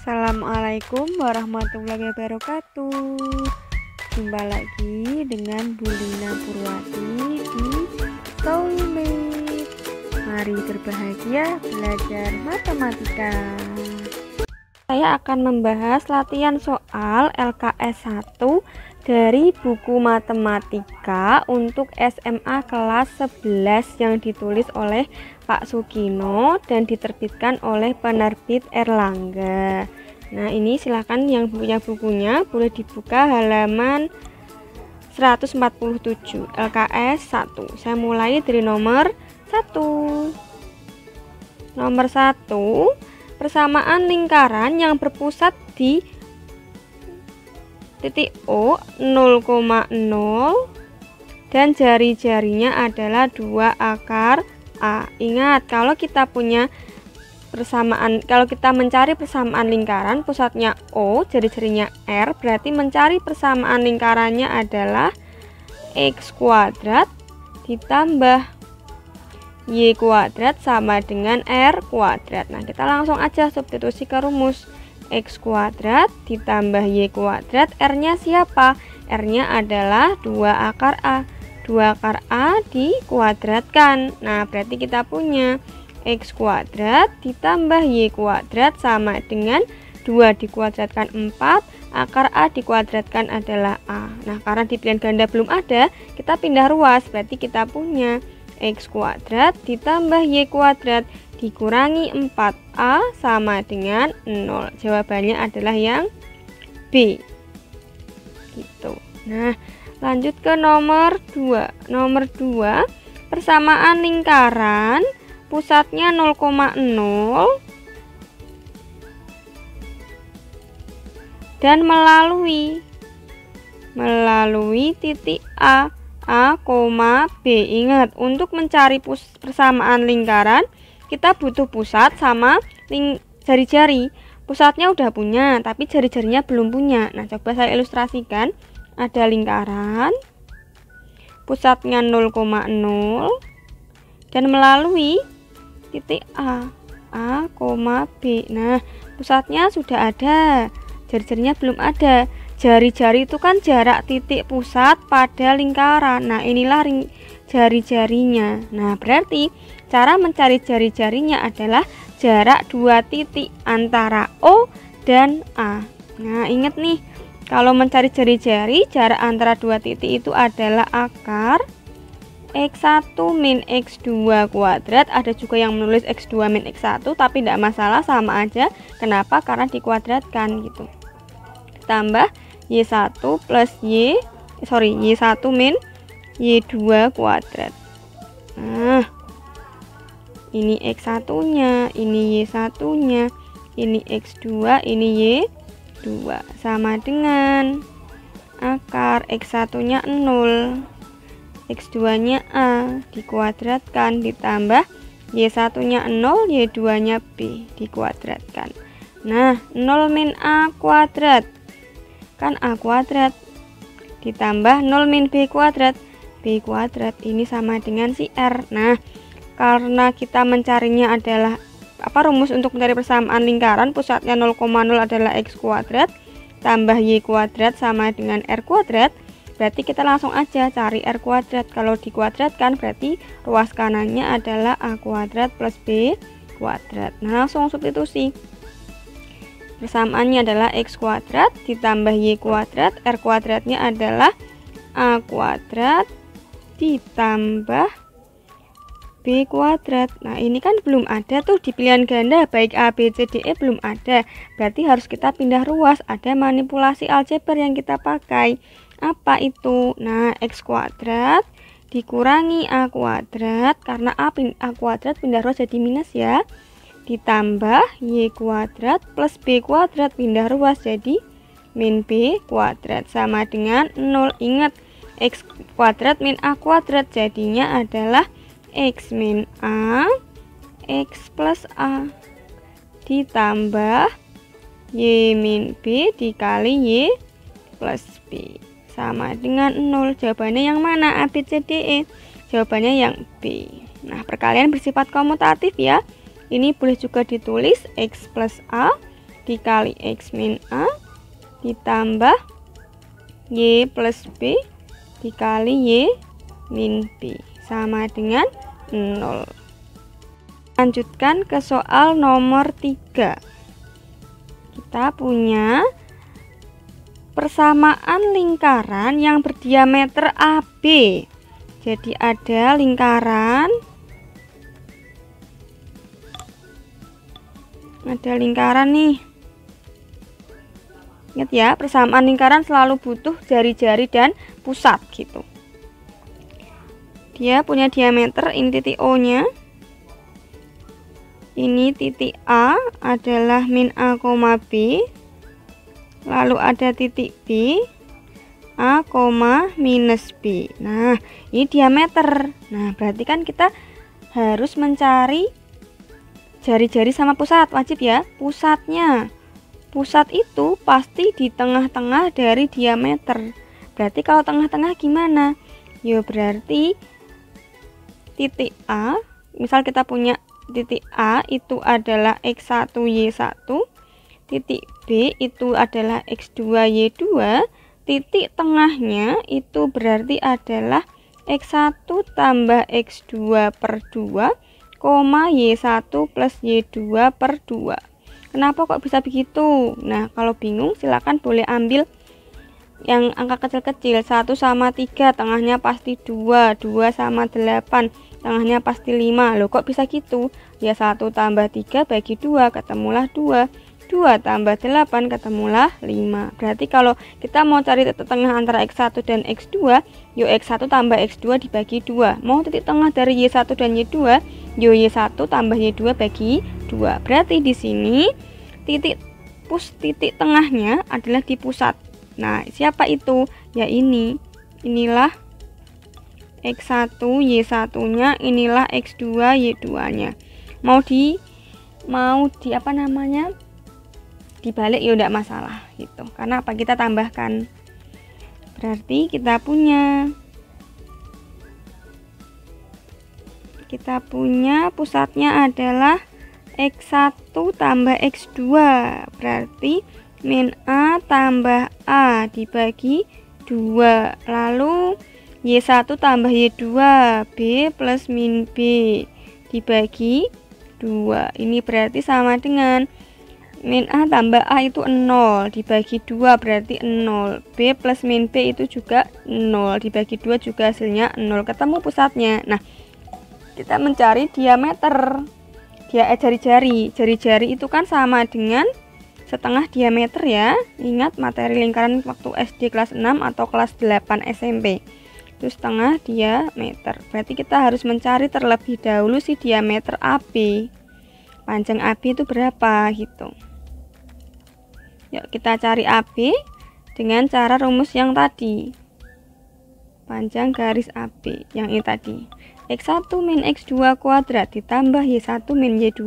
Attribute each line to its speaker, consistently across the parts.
Speaker 1: Assalamualaikum warahmatullahi wabarakatuh. Jumpa lagi dengan Bu Lina Purwati di Soulmate. Mari berbahagia belajar matematika. Saya akan membahas latihan soal LKS 1 dari buku matematika untuk SMA kelas 11 yang ditulis oleh Pak Sugino dan diterbitkan oleh penerbit Erlangga. Nah, ini silakan yang punya bukunya boleh dibuka halaman 147 LKS 1. Saya mulai dari nomor 1. Nomor 1, persamaan lingkaran yang berpusat di titik O 0,0 dan jari-jarinya adalah 2 akar A. Ingat, kalau kita mencari persamaan lingkaran, pusatnya O, jari-jarinya R, berarti mencari persamaan lingkarannya adalah X kuadrat ditambah Y kuadrat sama dengan R kuadrat. Nah, kita langsung aja substitusi ke rumus. X kuadrat ditambah Y kuadrat, R-nya siapa? R-nya adalah 2 akar A. 2 akar A dikuadratkan. Nah, berarti kita punya X kuadrat ditambah Y kuadrat sama dengan 2 dikuadratkan 4, akar A dikuadratkan adalah A. Nah, karena di pilihan ganda belum ada, kita pindah ruas, berarti kita punya X kuadrat ditambah Y kuadrat dikurangi 4A sama dengan 0. Jawabannya adalah yang B. Gitu. Nah, lanjut ke nomor 2. Nomor 2, persamaan lingkaran pusatnya 0,0 dan melalui titik A, B. Ingat, untuk mencari persamaan lingkaran kita butuh pusat sama jari-jari. Pusatnya udah punya, tapi jari-jarinya belum punya. Nah, coba saya ilustrasikan. Ada lingkaran, pusatnya 0,0 dan melalui titik A, B. Nah, pusatnya sudah ada, jari-jarinya belum ada. Jari-jari itu kan jarak titik pusat pada lingkaran. Nah, inilah jari-jarinya. Nah, berarti cara mencari jari-jarinya adalah jarak 2 titik antara O dan A. Nah, ingat nih, kalau mencari jari-jari, jarak antara 2 titik itu adalah akar X1 min X2 kuadrat. Ada juga yang menulis X2 min X1, tapi tidak masalah, sama aja. Kenapa? Karena dikuadratkan gitu. Tambah Y1 plus Y1 min Y2 kuadrat. Nah, ini X1-nya, ini Y1-nya, ini X2, ini Y2. Sama dengan akar X1-nya 0, X2-nya A, dikuadratkan, ditambah Y1-nya 0, Y2-nya B, dikuadratkan. Nah, 0 min A kuadrat, kan A kuadrat, ditambah 0 min B kuadrat, B kuadrat, ini sama dengan si R. Nah, karena kita mencarinya adalah rumus untuk mencari persamaan lingkaran, pusatnya 0,0 adalah X kuadrat tambah Y kuadrat sama dengan R kuadrat, berarti kita langsung aja cari R kuadrat. Kalau dikuadratkan berarti ruas kanannya adalah A kuadrat plus B kuadrat. Nah, langsung substitusi. Persamaannya adalah X kuadrat ditambah Y kuadrat, R kuadratnya adalah A kuadrat ditambah B kuadrat. Nah, ini kan belum ada tuh di pilihan ganda, baik A, B, C, D, E belum ada. Berarti harus kita pindah ruas. Ada manipulasi aljabar yang kita pakai. Apa itu? Nah, X kuadrat dikurangi A kuadrat, karena A kuadrat pindah ruas jadi minus ya. Ditambah Y kuadrat plus B kuadrat pindah ruas jadi min B kuadrat sama dengan 0. Ingat, X kuadrat min A kuadrat jadinya adalah X min A, X plus A, ditambah Y min B dikali Y plus B, sama dengan 0. Jawabannya yang mana? A, B, C, D, E. Jawabannya yang B. Nah, perkalian bersifat komutatif ya. Ini boleh juga ditulis X plus A dikali X min A ditambah Y plus B dikali Y min B sama dengan 0. Lanjutkan ke soal nomor 3. Kita punya persamaan lingkaran yang berdiameter AB. Jadi ada lingkaran nih. Ingat ya, persamaan lingkaran selalu butuh jari-jari dan pusat gitu. Dia punya diameter, ini titik O nya, ini titik A adalah min A, B, lalu ada titik B, A, minus B. Nah, ini diameter. Nah, berarti kan kita harus mencari jari-jari sama pusat, wajib ya. Pusat itu pasti di tengah-tengah dari diameter. Berarti kalau tengah-tengah gimana? Ya berarti titik A, misal kita punya titik A itu adalah X1 Y1, titik B itu adalah X2 Y2, titik tengahnya itu berarti adalah X1 tambah X2 per 2, Y1 plus Y2 per 2. Kenapa kok bisa begitu? Nah, kalau bingung silakan boleh ambil yang angka kecil-kecil. 1 sama 3, tengahnya pasti 2, 2 sama 8, tengahnya pasti 5. Loh kok bisa gitu? Ya 1 tambah 3 bagi 2, ketemulah 2. 2 tambah 8, ketemulah 5. Berarti kalau kita mau cari titik tengah antara X1 dan X2, yuk X1 tambah X2 dibagi 2. Mau titik tengah dari Y1 dan Y2, yuk Y1 tambah Y2 bagi 2. Berarti di sini titik tengahnya adalah di pusat. Nah, siapa itu? Ya ini. Inilah X1 Y1-nya, inilah X2 Y2-nya. Mau di apa namanya? Dibalik ya enggak masalah gitu. Karena apa? Kita tambahkan. Berarti kita punya pusatnya adalah X1 tambah X2, berarti min A tambah A dibagi 2, lalu Y1 tambah Y2, B plus min B dibagi 2. Ini berarti sama dengan min A tambah A itu 0 dibagi 2 berarti 0, B plus min B itu juga 0 dibagi 2 juga hasilnya 0. Ketemu pusatnya. Nah, kita mencari diameter. Jari-jari itu kan sama dengan setengah diameter ya. Ingat materi lingkaran waktu SD kelas 6 atau kelas 8 SMP. Itu setengah diameter. Berarti kita harus mencari terlebih dahulu si diameter AB. Panjang AB itu berapa gitu. Yuk kita cari AB dengan cara rumus yang tadi. Panjang garis AB yang ini tadi. X1 min X2 kuadrat ditambah Y1 min Y2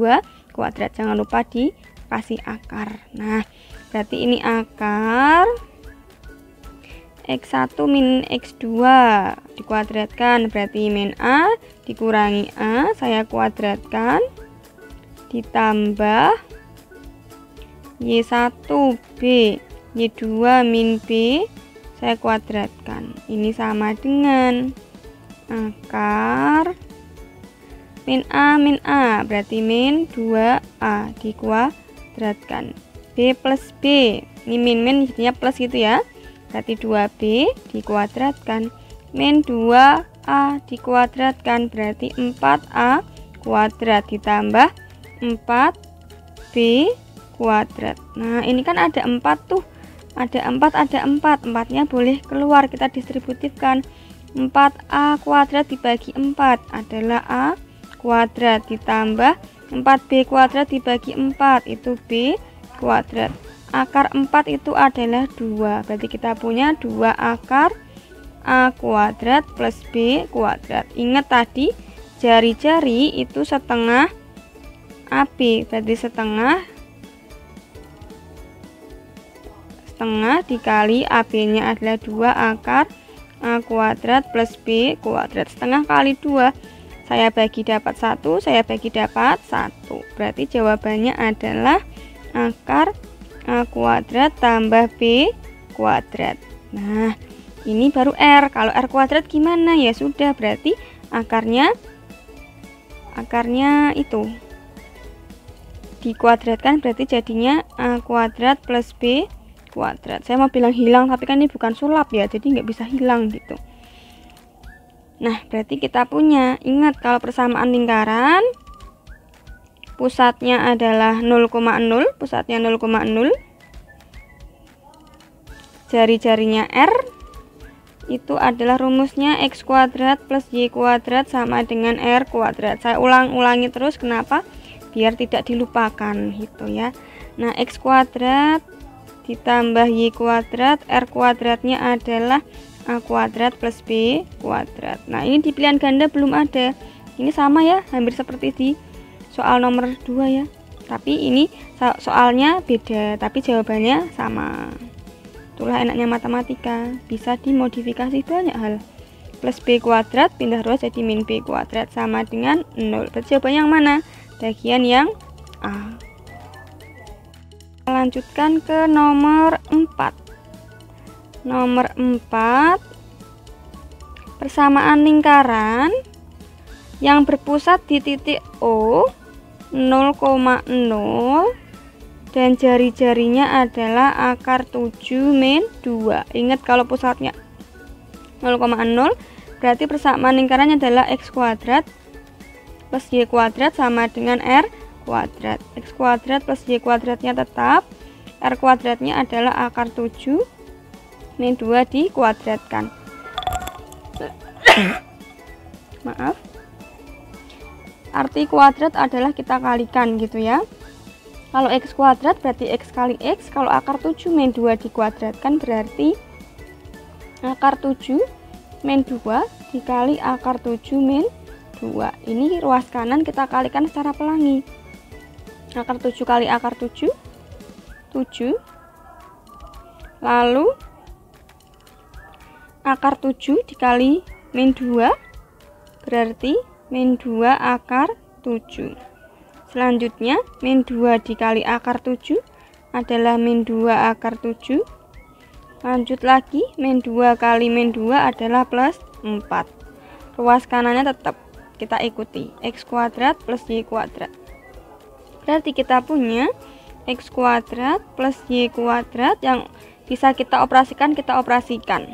Speaker 1: kuadrat. Jangan lupa dikasih akar. Nah, berarti ini akar X1 min X2 dikuadratkan. Berarti min A dikurangi A, saya kuadratkan, ditambah Y1B Y2 min B, saya kuadratkan. Ini sama dengan akar min A berarti min 2A dikuadratkan. B plus B, ini min jadinya plus gitu ya, berarti 2B dikuadratkan. Min 2A dikuadratkan berarti 4A kuadrat ditambah 4B kuadrat. Nah, ini kan ada 4 tuh, ada 4 nya boleh keluar, kita distributifkan. 4A kuadrat dibagi 4 adalah A kuadrat ditambah 4B kuadrat dibagi 4 itu B kuadrat. Akar 4 itu adalah 2, berarti kita punya 2 akar A kuadrat plus B kuadrat. Ingat tadi jari-jari itu setengah AB, berarti setengah dikali AB nya adalah 2 akar A kuadrat plus B kuadrat. Setengah kali 2, saya bagi dapat 1, saya bagi dapat 1. Berarti jawabannya adalah akar A kuadrat tambah B kuadrat. Nah, ini baru R. Kalau R kuadrat gimana? Ya sudah, berarti akarnya itu dikuadratkan, berarti jadinya A kuadrat plus B kuadrat. Saya mau bilang hilang, tapi kan ini bukan sulap ya, jadi nggak bisa hilang gitu. Nah, berarti kita punya, ingat kalau persamaan lingkaran pusatnya adalah 0,0, pusatnya 0,0, jari-jarinya R, itu adalah rumusnya X kuadrat plus Y kuadrat sama dengan R kuadrat. Saya ulangi terus, kenapa? Biar tidak dilupakan gitu ya. Nah, X kuadrat ditambah Y kuadrat, R kuadratnya adalah A kuadrat plus B kuadrat. Nah, ini di pilihan ganda belum ada. Ini sama ya, hampir seperti di soal nomor 2 ya. Tapi ini soalnya beda, tapi jawabannya sama. Itulah enaknya matematika, bisa dimodifikasi banyak hal. Plus B kuadrat pindah ruas jadi min B kuadrat sama dengan 0. Berarti jawabannya yang mana? Bagian yang A. Lanjutkan ke nomor 4. Nomor 4, persamaan lingkaran yang berpusat di titik O 0,0 dan jari-jarinya adalah akar 7 min 2. Ingat kalau pusatnya 0,0 berarti persamaan lingkarannya adalah X kuadrat plus Y kuadrat sama dengan R kuadrat. X kuadrat plus Y kuadratnya tetap, R kuadratnya adalah akar 7 min 2 dikuadratkan. Maaf. Arti kuadrat adalah kita kalikan gitu ya. Kalau X kuadrat berarti X kali X. Kalau akar 7 min 2 dikuadratkan berarti akar 7 min 2 dikali akar 7 min 2. Ini ruas kanan kita kalikan secara pelangi. Akar 7 kali akar 7 7. Lalu akar 7 dikali min 2 berarti min 2 akar 7. Selanjutnya min 2 dikali akar 7 adalah min 2 akar 7. Lanjut lagi, min 2 kali min 2 adalah plus 4. Ruas kanannya tetap kita ikuti, X kuadrat plus Y kuadrat. Berarti kita punya X kuadrat plus Y kuadrat yang bisa kita operasikan.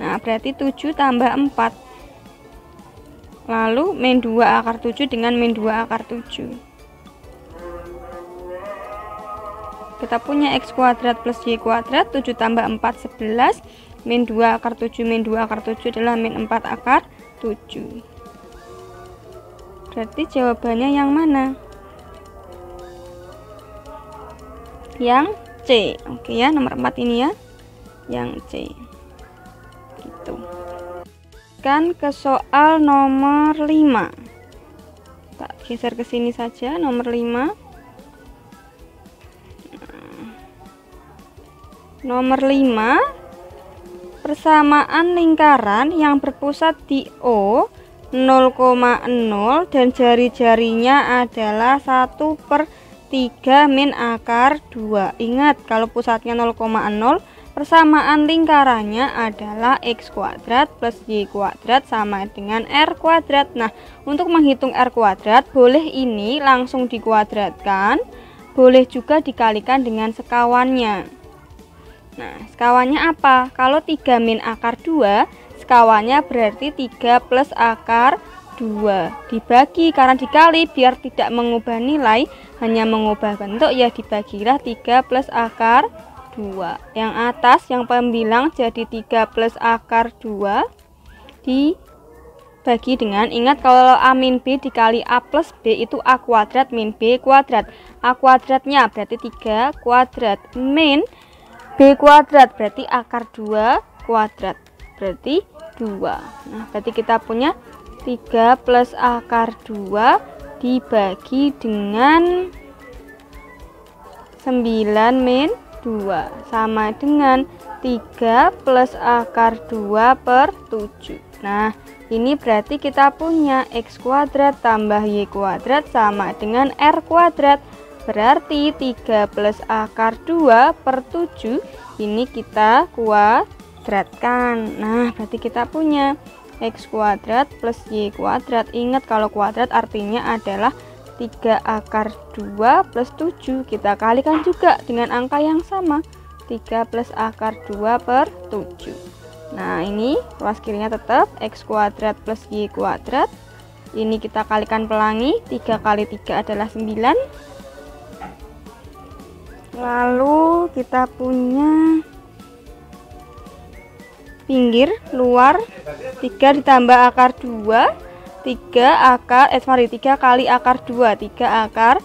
Speaker 1: Nah, berarti 7 tambah 4. Lalu min 2 akar 7 dengan min 2 akar 7. Kita punya X kuadrat plus Y kuadrat, 7 tambah 4 11, min 2 akar 7 min 2 akar 7 adalah min 4 akar 7. Berarti jawabannya yang mana? Yang C. Oke ya, nomor 4 ini ya. Yang C. Gitu. Kan ke soal nomor 5. Tak geser ke sini saja, nomor 5. Nomor 5, persamaan lingkaran yang berpusat di O 0,0 dan jari-jarinya adalah 1/3 min akar 2. Ingat kalau pusatnya 0,0, persamaan lingkarannya adalah X kuadrat plus Y kuadrat sama dengan R kuadrat. Nah, untuk menghitung R kuadrat, boleh ini langsung dikuadratkan, boleh juga dikalikan dengan sekawannya. Nah, sekawannya apa? Kalau 3 min akar 2, sekawannya berarti 3 plus akar 2. Dibagi, karena dikali biar tidak mengubah nilai, hanya mengubah bentuk, ya dibagilah 3 plus akar 2. Yang atas, yang pembilang jadi 3 plus akar 2 dibagi dengan, ingat kalau A min B dikali A plus B itu A kuadrat min B kuadrat. A kuadratnya berarti 3 kuadrat min B kuadrat berarti akar 2 kuadrat, berarti 2. Nah, berarti kita punya 3 plus akar 2 dibagi dengan 9 min 2 sama dengan 3 plus akar 2 per 7. Nah, ini berarti kita punya X kuadrat tambah Y kuadrat sama dengan R kuadrat. Berarti 3 plus akar 2 per 7 ini kita kuadratkan. Nah, berarti kita punya X kuadrat plus Y kuadrat. Ingat kalau kuadrat artinya adalah 3 akar 2 plus 7. Kita kalikan juga dengan angka yang sama, 3 plus akar 2 per 7. Nah, ini ruas kirinya tetap X kuadrat plus Y kuadrat. Ini kita kalikan pelangi, 3 kali 3 adalah 9. Lalu kita punya pinggir luar 3 ditambah akar 2, 3 kali akar 2, 3 akar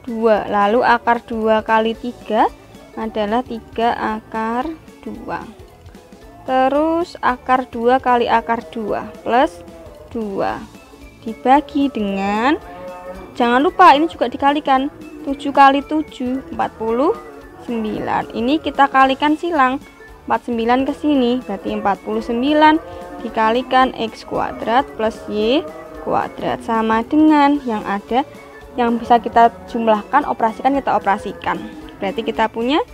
Speaker 1: 2. Lalu akar 2 kali 3 adalah 3 akar 2. Terus akar 2 kali akar 2 plus 2 dibagi dengan, jangan lupa ini juga dikalikan, 7 kali 7 49. Ini kita kalikan silang, 49 ke sini berarti 49 dikalikan X kuadrat plus Y kuadrat sama dengan yang ada, yang bisa kita jumlahkan, operasikan, kita operasikan. Berarti kita punya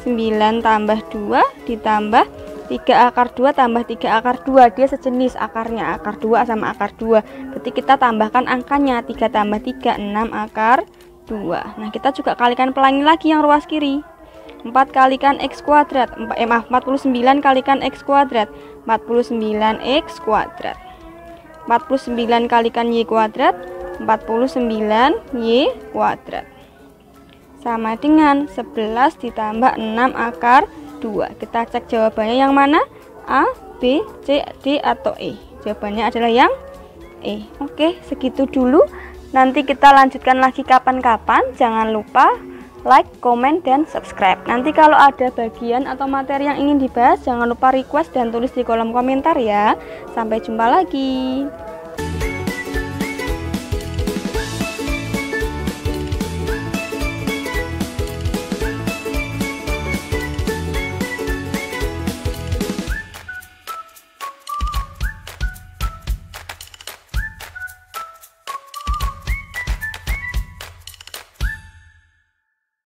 Speaker 1: 9 tambah 2 ditambah 3 akar 2 tambah 3 akar 2, dia sejenis akarnya, akar 2 sama akar 2. Berarti kita tambahkan angkanya, 3 tambah 3, 6 akar 2. Nah, kita juga kalikan pelangi lagi yang ruas kiri. 4 kalikan X kuadrat, 49 kalikan X kuadrat, 49 X kuadrat. 49 kalikan Y kuadrat, 49 Y kuadrat. Sama dengan 11 ditambah 6 akar 2. Kita cek jawabannya yang mana? A, B, C, D, atau E? Jawabannya adalah yang E. Oke, segitu dulu. Nanti kita lanjutkan lagi kapan-kapan. Jangan lupa like, komen, dan subscribe. Nanti kalau ada bagian atau materi yang ingin dibahas, jangan lupa request dan tulis di kolom komentar ya. Sampai jumpa lagi.